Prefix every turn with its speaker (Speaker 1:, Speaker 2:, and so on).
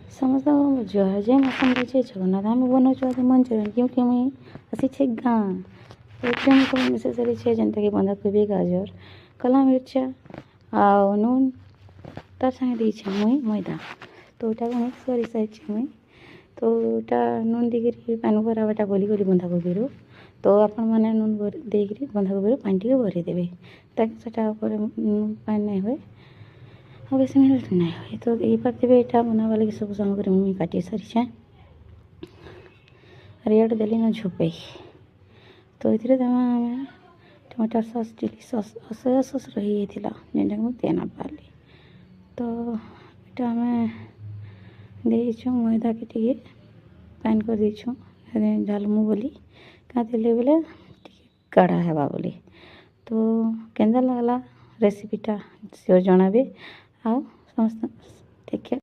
Speaker 1: समस्त जुहार जय मौसम जय जगन्नाथ आम बनाऊँ आज मंचूरियन क्योंकि मुई आसी गाँ तो मुझे मिसेस सारी जेनता कि बंधाकोबी गाजर कला मिर्चा आ नून तार संगे दीछे मुई मैदा तो मिक्स कर सारी मुई तो नून देकर पानी भरावाटा गली बंधाकोबी तो आपण मैंने नून देकर बंधाकोबी पानी टे भरदेवे ताकि सेटा पानी नहीं हुए और बेस मिनट नहीं हुए तो ये पार्थिव यहाँ बनावा लगे सब सामग्री मुझे काटी सारी रेड देली ना झुपे तो ये टमाटर sauce chilli sauce soya sauce रही था जेनटा मुझे तेना पाली तो यहाँ आम देचु मैदा के टे पैन कर देचु ढालमु बोली क्या बेले गाढ़ा हेबा बोली तो केंदा लगला रेसिपीटा सियोर जनाबे आ समस्त टेक केयर।